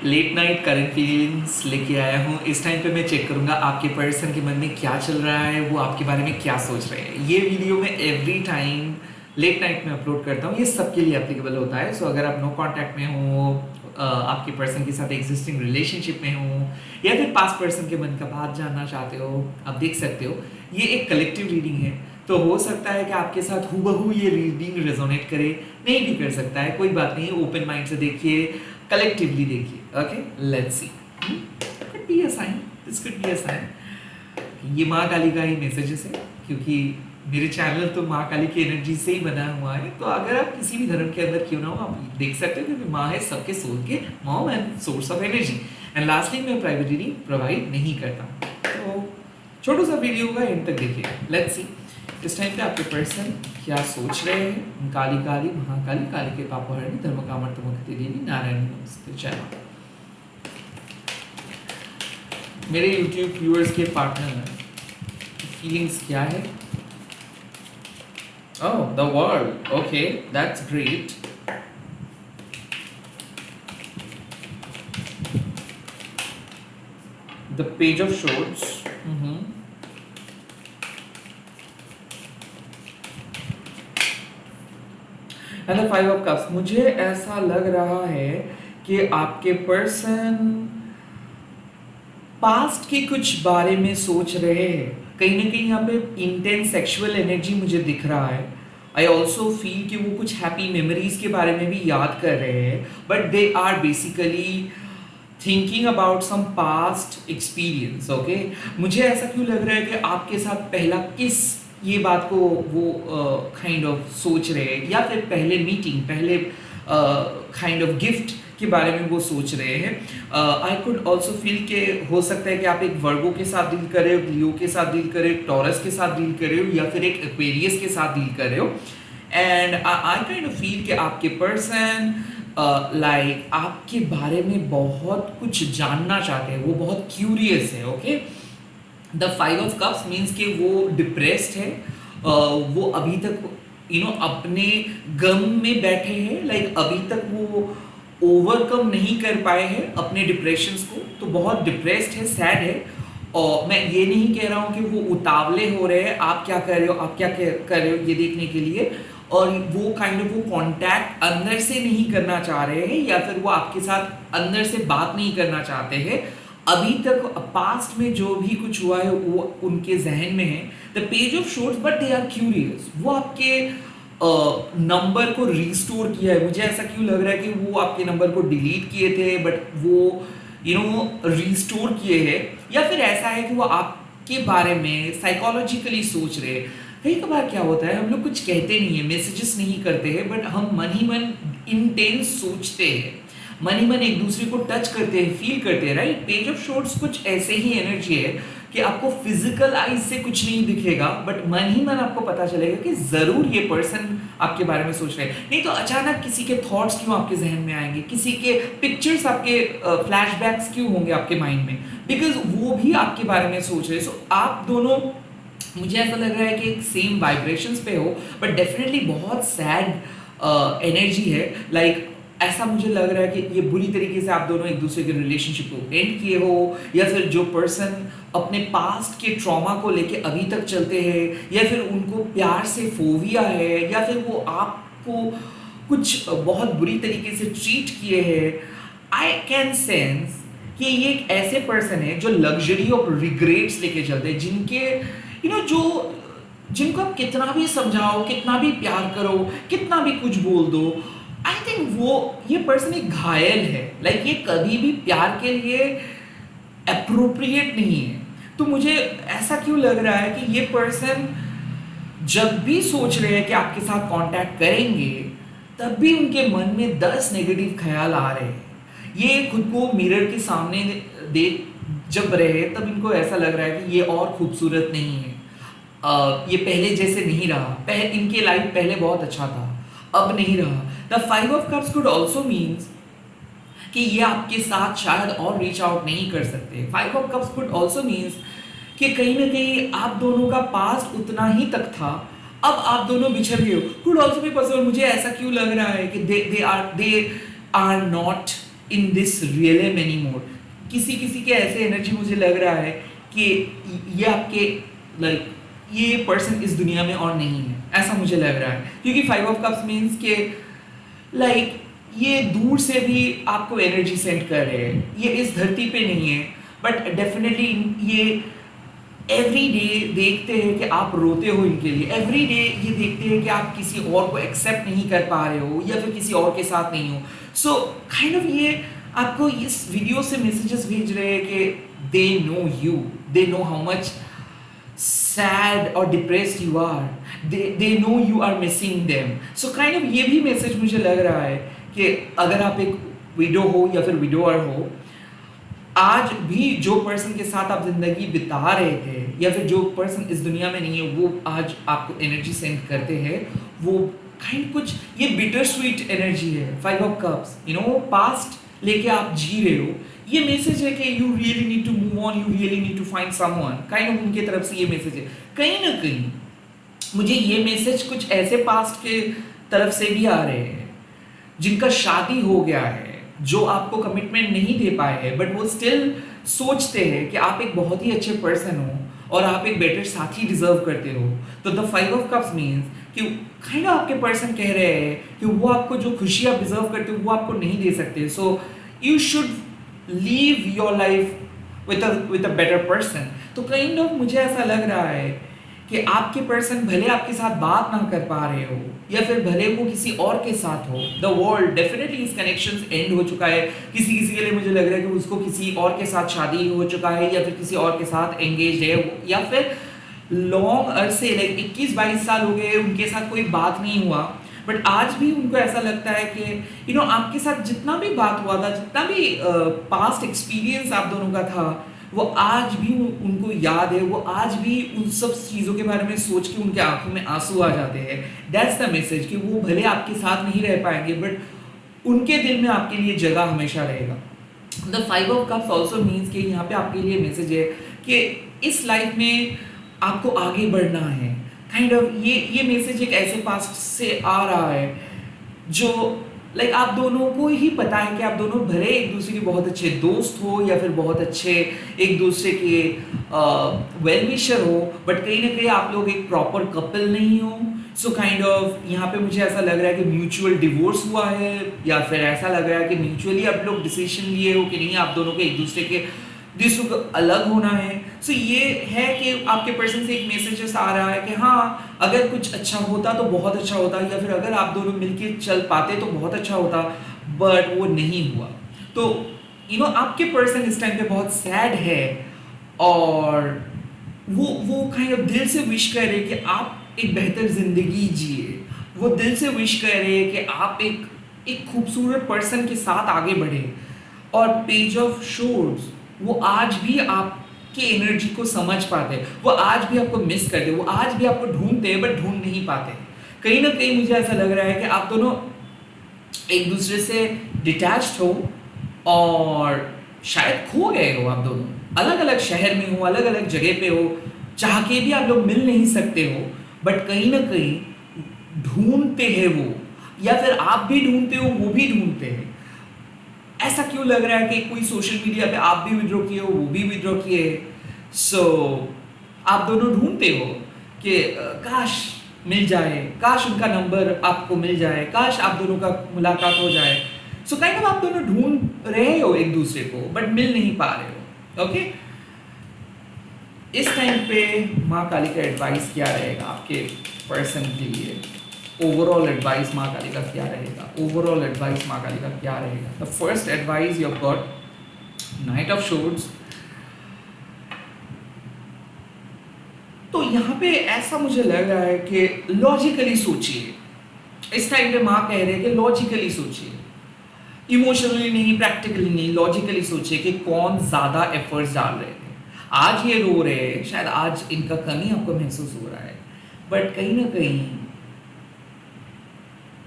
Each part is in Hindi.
लेट नाइट करंट फीलिंग्स लेके आया हूँ। इस टाइम पे मैं चेक करूँगा आपके पर्सन के मन में क्या चल रहा है, वो आपके बारे में क्या सोच रहे हैं। ये वीडियो मैं एवरी टाइम लेट नाइट में अपलोड करता हूँ, ये सबके लिए एप्लीकेबल होता है। सो अगर आप नो कांटेक्ट में हो, आपके पर्सन के साथ एग्जिस्टिंग रिलेशनशिप में हो, या फिर पास्ट पर्सन के मन का बात जानना चाहते हो, आप देख सकते हो। ये एक कलेक्टिव रीडिंग है, तो हो सकता है कि आपके साथ हूबहू ये रीडिंग रेजोनेट करे, नहीं भी कर सकता है, कोई बात नहीं। ओपन माइंड से देखिए, कलेक्टिवली देखिए। Okay, let's see. Could be a sign, this could be a sign. ये माँ काली का ही मैसेजेस है, क्योंकि मेरे चैनल तो माँ काली की एनर्जी से ही बना हुआ है। तो अगर आप किसी भी धर्म के अंदर क्यों ना हो, आप देख सकते हो, क्योंकि माँ है सबके सोल के mom and source of energy. And lastly मैं प्राइवेट रीडिंग प्रोवाइड नहीं करता हूँ, तो छोटू सा वीडियो का एंड तक देखिए। लेट्स सी इस टाइम पे आपके पर्सन क्या सोच रहे हैं। काली काली महाकाली, काली के पापहरणी, धर्म कामर्थमुक्ति देवी, नारायण नमस्ते, जय माता। मेरे YouTube व्यूअर्स के पार्टनर फीलिंग्स क्या है? Oh, the world, okay, that's great. The page of shorts, and the five of cups. मुझे ऐसा लग रहा है कि आपके पर्सन पास्ट के कुछ बारे में सोच रहे हैं। कहीं ना कहीं यहाँ पे इंटेंस सेक्सुअल एनर्जी मुझे दिख रहा है। आई ऑल्सो फील कि वो कुछ हैप्पी मेमोरीज के बारे में भी याद कर रहे हैं, but they are basically thinking about some past experience. Okay, मुझे ऐसा क्यों लग रहा है कि आपके साथ पहला किस, ये बात को वो काइंड ऑफ सोच रहे हैं, या फिर पहले मीटिंग, पहले काइंड ऑफ गिफ्ट के बारे में वो सोच रहे हैं। आई कुड ऑल्सो फील के हो सकता है कि आप एक वर्गो के साथ डील कर रहे हो, लियो के साथ डील कर रहे हो, टॉरस के साथ डील कर रहे हो, या फिर एक एक्वेरियस के साथ डील कर रहे हो। And I kind of feel कि आपके पर्सन लाइक आपके बारे में बहुत कुछ जानना चाहते हैं, वो बहुत क्यूरियस है। Okay, the five of cups means कि वो डिप्रेस्ड है। वो अभी तक अपने गम में बैठे हैं, लाइक अभी तक वो ओवरकम नहीं कर पाए हैं अपने डिप्रेशंस को, तो बहुत डिप्रेस्ड है, सैड है। और मैं ये नहीं कह रहा हूँ कि वो उतावले हो रहे हैं, आप क्या कर रहे हो, आप क्या कर रहे हो ये देखने के लिए, और वो काइंड ऑफ वो कांटेक्ट अंदर से नहीं करना चाह रहे हैं, या फिर वो आपके साथ अंदर से बात नहीं करना चाहते हैं। अभी तक पास्ट में जो भी कुछ हुआ है वो उनके जहन में है। The page of swords, but they are curious. वो आपके नंबर को रिस्टोर किया है। मुझे ऐसा क्यों लग रहा है कि वो आपके नंबर को डिलीट किए थे, बट वो रिस्टोर किए हैं, या फिर ऐसा है कि वो आपके बारे में साइकोलॉजिकली सोच रहे हैं। कई कबार क्या होता है, हम लोग कुछ कहते नहीं है, मैसेजेस नहीं करते हैं, बट हम मन ही मन इंटेंस सोचते हैं, मन ही मन एक दूसरे को टच करते हैं, फील करते हैं, राइट। पेज ऑफ शॉर्ट्स कुछ ऐसे ही एनर्जी है कि आपको फिजिकल आईज से कुछ नहीं दिखेगा, बट मन ही मन आपको पता चलेगा कि जरूर ये पर्सन आपके बारे में सोच रहे हैं। नहीं तो अचानक किसी के थॉट्स क्यों आपके जहन में आएंगे, किसी के पिक्चर्स, आपके फ्लैशबैक्स क्यों होंगे आपके माइंड में, बिकॉज वो भी आपके बारे में सोच रहे हैं। सो आप दोनों, मुझे ऐसा लग रहा है कि एक सेम वाइब्रेशंस पे हो, बट डेफिनेटली बहुत सैड एनर्जी है। लाइक ऐसा मुझे लग रहा है कि ये बुरी तरीके से आप दोनों एक दूसरे के रिलेशनशिप को एंड किए हो, या फिर जो पर्सन अपने पास्ट के ट्रॉमा को लेके अभी तक चलते हैं, या फिर उनको प्यार से फोबिया है, या फिर वो आपको कुछ बहुत बुरी तरीके से ट्रीट किए हैं। आई कैन सेंस कि ये एक ऐसे पर्सन है जो लग्जरी ऑफ रिग्रेट्स लेके चलते हैं, जिनके जो जिनको आप कितना भी समझाओ, कितना भी प्यार करो, कितना भी कुछ बोल दो, आई थिंक ये पर्सन एक घायल है। लाइक ये कभी भी प्यार के लिए अप्रोप्रिएट नहीं है। तो मुझे ऐसा क्यों लग रहा है कि ये पर्सन जब भी सोच रहे हैं कि आपके साथ कांटेक्ट करेंगे, तब भी उनके मन में 10 नेगेटिव ख्याल आ रहे हैं। ये खुद को मिरर के सामने देख जब रहे, तब इनको ऐसा लग रहा है कि ये और खूबसूरत नहीं है, ये पहले जैसे नहीं रहा, इनके लाइफ पहले बहुत अच्छा था, अब नहीं रहा। The five of cups could also means कि ये आपके साथ शायद और रीच आउट नहीं कर सकते। Five of cups could also means कि कहीं ना कहीं आप दोनों का पास्ट उतना ही तक था, अब आप दोनों बिछड़ गए हो। कुड ऑल्सो बी पॉसिबल, मुझे ऐसा क्यों लग रहा है कि they are not in this realm any more. किसी किसी के ऐसे एनर्जी मुझे लग रहा है कि ये आपके लाइक ये पर्सन इस दुनिया में और नहीं है, ऐसा मुझे लग रहा है, क्योंकि 5 ऑफ कप्स मीन्स के लाइक ये दूर से भी आपको एनर्जी सेंड कर रहे हैं, ये इस धरती पे नहीं है, बट डेफिनेटली ये एवरी डे देखते हैं कि आप रोते हो इनके लिए, एवरी डे ये देखते हैं कि आप किसी और को एक्सेप्ट नहीं कर पा रहे हो या फिर किसी और के साथ नहीं हो। सो काइंड ऑफ ये आपको इस वीडियो से मैसेजेस भेज रहे हैं कि they know you, they know how much sad or depressed you are, they know you are missing them. So kind of ये भी मैसेज मुझे लग रहा है कि अगर आप एक विडो हो या फिर विडोअर हो, आज भी जो पर्सन के साथ आप जिंदगी बिता रहे थे या फिर जो पर्सन इस दुनिया में नहीं है वो आज आपको एनर्जी सेंड करते हैं, वो काइंड कुछ ये बिटर स्वीट एनर्जी है। 5 ऑफ कप्स पास्ट लेके आप जी रहे हो, ये मैसेज है कि you really need to move on, you really need to find someone, kind of उनके तरफ से ये मैसेज है। कहीं ना कहीं मुझे ये मैसेज कुछ ऐसे पास्ट के तरफ से भी आ रहे हैं जिनका शादी हो गया है, जो आपको कमिटमेंट नहीं दे पाए हैं, बट वो स्टिल सोचते हैं कि आप एक बहुत ही अच्छे पर्सन हो और आप एक बेटर साथी डिजर्व करते हो। तो द 5 ऑफ कप्स मीन्स कि काइंड ऑफ आपके पर्सन कह रहे हैं कि वो आपको जो खुशी आप डिजर्व करते हो वो आपको नहीं दे सकते। So you should leave your life with a better person. तो काइंड ऑफ मुझे ऐसा लग रहा है कि आपके पर्सन भले आपके साथ बात ना कर पा रहे हो या फिर भले वो किसी और के साथ हो, द वर्ल्ड डेफिनेटली इस कनेक्शन एंड हो चुका है। किसी किसी के लिए मुझे लग रहा है कि उसको किसी और के साथ शादी हो चुका है या फिर किसी और के साथ एंगेज है, या फिर लॉन्ग अरसे लाइक 21-22 साल हो गए उनके साथ कोई बात नहीं हुआ, बट आज भी उनको ऐसा लगता है कि आपके साथ जितना भी बात हुआ था, जितना भी पास्ट एक्सपीरियंस आप दोनों का था, वो आज भी उनको याद है, वो आज भी उन सब चीज़ों के बारे में सोच के उनके आंखों में आंसू आ जाते हैं। दैट्स द मैसेज कि वो भले आपके साथ नहीं रह पाएंगे बट उनके दिल में आपके लिए जगह हमेशा रहेगा। The 5 of cups also means कि यहाँ पे आपके लिए मैसेज है कि इस लाइफ में आपको आगे बढ़ना है। काइंड ऑफ ये मैसेज एक ऐसे पास्ट से आ रहा है जो लाइक आप दोनों को ही पता है कि आप दोनों भले एक दूसरे के बहुत अच्छे दोस्त हो या फिर बहुत अच्छे एक दूसरे के वेल विशर हो, बट कहीं ना कहीं आप लोग एक प्रॉपर कपल नहीं हो। सो काइंड ऑफ यहाँ पे मुझे ऐसा लग रहा है कि म्यूचुअल डिवोर्स हुआ है, या फिर ऐसा लग रहा है कि म्यूचुअली आप लोग डिसीजन लिए हो कि नहीं आप दोनों के एक दूसरे के जिसको अलग होना है। सो ये है कि आपके पर्सन से एक मैसेज आ रहा है कि हाँ अगर कुछ अच्छा होता तो बहुत अच्छा होता, या फिर अगर आप दोनों मिलके चल पाते तो बहुत अच्छा होता, बट वो नहीं हुआ। तो आपके पर्सन इस टाइम पे बहुत सैड है और वो काइंड ऑफ दिल से विश कर रहे कि आप एक बेहतर जिंदगी जिए, वो दिल से विश कर रहे हैं कि आप एक खूबसूरत पर्सन के साथ आगे बढ़े। और पेज ऑफ शोर्स वो आज भी आपके एनर्जी को समझ पाते हैं, वो आज भी आपको मिस करते हैं, वो आज भी आपको ढूंढते हैं बट ढूंढ नहीं पाते। कहीं ना कहीं मुझे ऐसा लग रहा है कि आप दोनों एक दूसरे से डिटैच्ड हो और शायद खो गए हो, आप दोनों अलग अलग शहर में हो, अलग अलग जगह पे हो, चाह के भी आप लोग मिल नहीं सकते हो, बट कहीं ना कहीं ढूंढते हैं वो, या फिर आप भी ढूंढते हो वो भी ढूंढते हैं। ऐसा क्यों लग रहा है कि कोई सोशल मीडिया पे आप भी विड्रॉ किए हो वो भी विड्रॉ किए, सो आप दोनों ढूंढते हो कि काश मिल जाए, काश उनका नंबर आपको मिल जाए, काश आप दोनों का मुलाकात हो जाए। सो काइंड ऑफ आप दोनों ढूंढ रहे हो एक दूसरे को बट मिल नहीं पा रहे हो। ओके, इस टाइम पे माँ काली का एडवाइस क्या रहेगा आपके पर्सन के लिए? ओवरऑल एडवाइस माँ काली का क्या रहेगा? ओवरऑल एडवाइस माँ काली का क्या रहेगा? The first advice you have got knight of swords. तो यहाँ पे ऐसा मुझे लग रहा है कि लॉजिकली सोचिए। इस टाइम पे माँ कह रहे हैं कि लॉजिकली सोचिए, इमोशनली नहीं, प्रैक्टिकली नहीं, लॉजिकली सोचिए कि कौन ज़्यादा एफर्ट्स डाल रहे थे। आज ये रो रहे हैं, शायद आज इनका कमी आपको महसूस हो रहा है, बट कहीं ना कहीं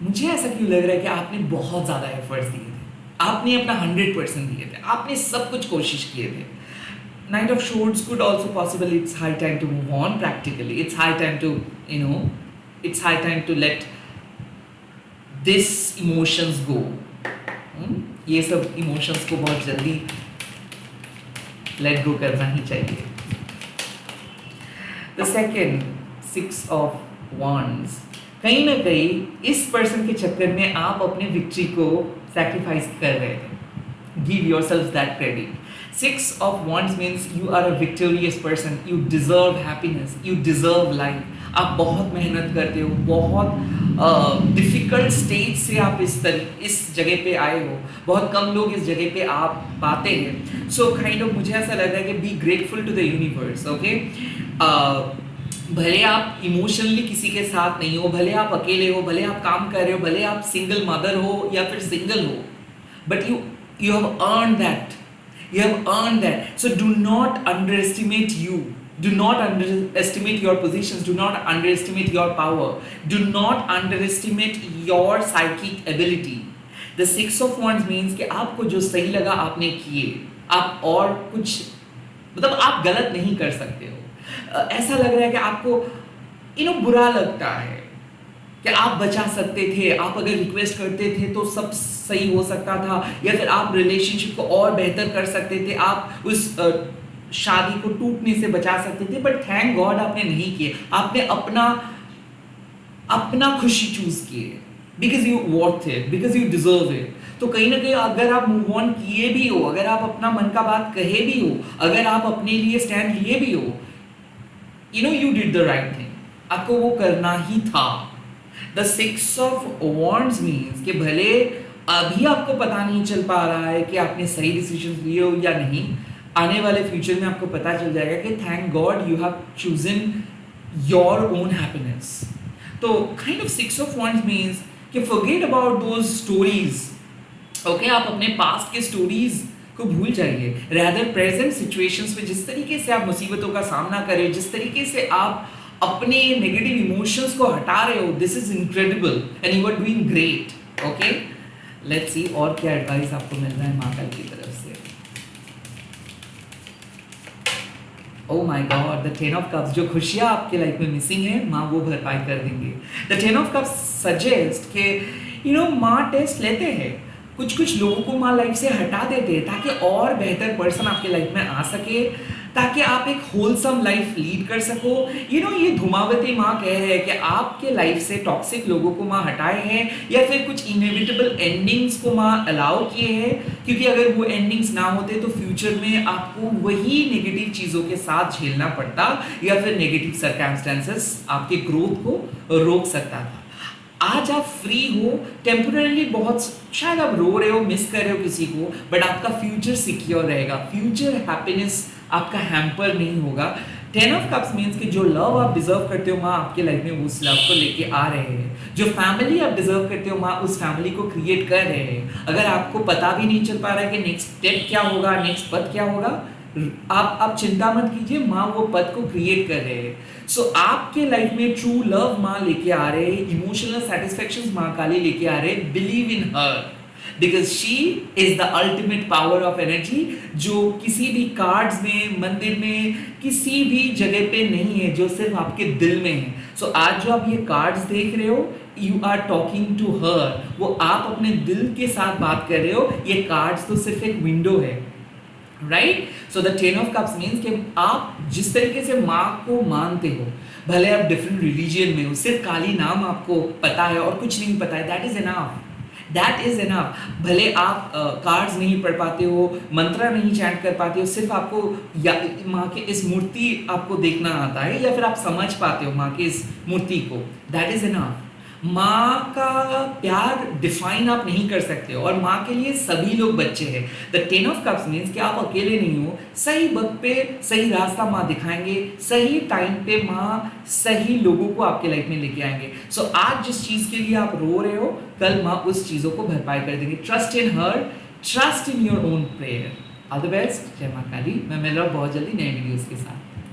मुझे ऐसा क्यों लग रहा है कि आपने बहुत ज़्यादा एफर्ट्स दिए थे, आपने अपना 100% दिए थे, आपने सब कुछ कोशिश किए थे। Knight of Swords could also possibly, it's high time to move on practically. It's high time to, it's high time to let this emotions go. ये सब इमोशंस को बहुत जल्दी लेट गो करना ही चाहिए। द सेकेंड 6 ऑफ wands, कहीं ना कहीं इस पर्सन के चक्कर में आप अपने विक्ट्री को सैक्रिफाइस कर रहे हैं। Give your self that credit. 6 of wands means you are a victorious person, you deserve happiness, you deserve life। आप बहुत मेहनत करते हो, बहुत डिफिकल्ट स्टेज से आप इस जगह पे आए हो, बहुत कम लोग इस जगह पे आप पाते हैं। सो काइंड ऑफ मुझे ऐसा लग रहा है कि be grateful to the universe. Okay, भले आप इमोशनली किसी के साथ नहीं हो, भले आप अकेले हो, भले आप काम कर रहे हो, भले आप सिंगल मदर हो या फिर सिंगल हो, but you have earned that, you have earned that। So do not underestimate you, do not underestimate your positions, do not underestimate your power, do not underestimate your psychic ability। The 6 of wands means कि आपको जो सही लगा आपने किए, आप और कुछ मतलब आप गलत नहीं कर सकते हो। ऐसा लग रहा है कि आपको बुरा लगता है कि आप बचा सकते थे, आप अगर रिक्वेस्ट करते थे तो सब सही हो सकता था, या फिर आप रिलेशनशिप को और बेहतर कर सकते थे, आप उस शादी को टूटने से बचा सकते थे, बट थैंक गॉड आपने नहीं किए। आपने अपना खुशी चूज किए, because you worth it, because you deserve it. तो कहीं ना कहीं अगर आप मूव ऑन किए भी हो, अगर आप अपना मन का बात कहे भी हो, अगर आप अपने लिए स्टैंड लिए भी हो, you did the right thing, आपको वो करना ही था। The 6 of wands means कि भले अभी आपको पता नहीं चल पा रहा है कि आपने सही डिसीजन लिए हो या नहीं, आने वाले फ्यूचर में आपको पता चल जाएगा कि thank god you have chosen your own happiness. तो kind of 6 of wands means कि forget about those stories। Okay, आप अपने पास्ट के स्टोरीज को भूल जाइए, रैदर प्रेजेंट सिचुएशंस में जिस तरीके से आप मुसीबतों का सामना कर रहे हो, जिस तरीके से आप अपने नेगेटिव इमोशंस को हटा रहे हो, this is incredible and you are doing great. Okay, let's see और क्या एडवाइस आपको मिल रहा है महाकाल की तरफ से। Oh my God, the 10 of cups, जो खुशियां आपके लाइफ में मिसिंग है माँ वो भरपाई कर देंगे। द 10 of cups सजेस्ट कि माँ टेस्ट लेते हैं, कुछ लोगों को माँ लाइफ से हटा देते हैं ताकि और बेहतर पर्सन आपके लाइफ में आ सके, ताकि आप एक होलसम लाइफ लीड कर सको। ये धुमावती माँ कह रहे हैं कि आपके लाइफ से टॉक्सिक लोगों को माँ हटाए हैं, या फिर कुछ इनएविटेबल एंडिंग्स को माँ अलाउ किए हैं, क्योंकि अगर वो एंडिंग्स ना होते तो फ्यूचर में आपको वही नेगेटिव चीज़ों के साथ झेलना पड़ता, या फिर नेगेटिव सर्कमस्टेंसेस आपके ग्रोथ को रोक सकता था। आज आप फ्री हो, टेम्पोरली बहुत शायद आप रो रहे हो, मिस कर रहे हो किसी को, बट आपका फ्यूचर सिक्योर रहेगा, फ्यूचर हैप्पीनेस आपका हैम्पर नहीं होगा। 10 of cups मीन्स कि जो लव आप डिजर्व करते हो माँ आपके लाइफ में उस लव को लेके आ रहे हैं, जो फैमिली आप डिजर्व करते हो माँ उस फैमिली को क्रिएट कर रहे हैं। अगर आपको पता भी नहीं चल पा रहा है कि नेक्स्ट स्टेप क्या होगा, नेक्स्ट पद क्या होगा, आप चिंता मत कीजिए, माँ वो पद को क्रिएट कर रहे हैं। सो आपके लाइफ में ट्रू लव माँ लेके आ रहे हैं, इमोशनल सेटिस्फैक्शन माँ काली लेके आ रहे हैं। Believe in her, because she is the ultimate power of energy, जो किसी भी कार्ड्स में, मंदिर में, किसी भी जगह पे नहीं है, जो सिर्फ आपके दिल में है। सो आज जो आप ये कार्ड्स देख रहे हो, you are talking to her, वो आप अपने दिल के साथ बात कर रहे हो, ये कार्ड्स तो सिर्फ एक विंडो है, right. So the 10 of cups means कि आप जिस तरीके से माँ को मानते हो, भले आप डिफरेंट रिलीजियन में हो, सिर्फ काली नाम आपको पता है और कुछ नहीं पता है, that is enough, that is enough. भले आप कार्ड्स नहीं पढ़ पाते हो, मंत्रा नहीं चैंट कर पाते हो, सिर्फ आपको माँ के इस मूर्ति आपको देखना आता है, या फिर आप समझ पाते हो माँ के इस मूर्ति को, दैट इज इनफ। माँ का प्यार डिफाइन आप नहीं कर सकते हो, और माँ के लिए सभी लोग बच्चे हैं। द 10 of cups मीन्स कि आप अकेले नहीं हो, सही वक्त पे सही रास्ता माँ दिखाएंगे, सही टाइम पे माँ सही लोगों को आपके लाइफ में लेके आएंगे। सो आज जिस चीज़ के लिए आप रो रहे हो, कल माँ उस चीज़ों को भरपाई कर देंगे। Trust in her, trust in your own prayer. All the best, जय माँ काली। मैं मिल रहा हूँ बहुत जल्दी नए वीडियोज़ के साथ।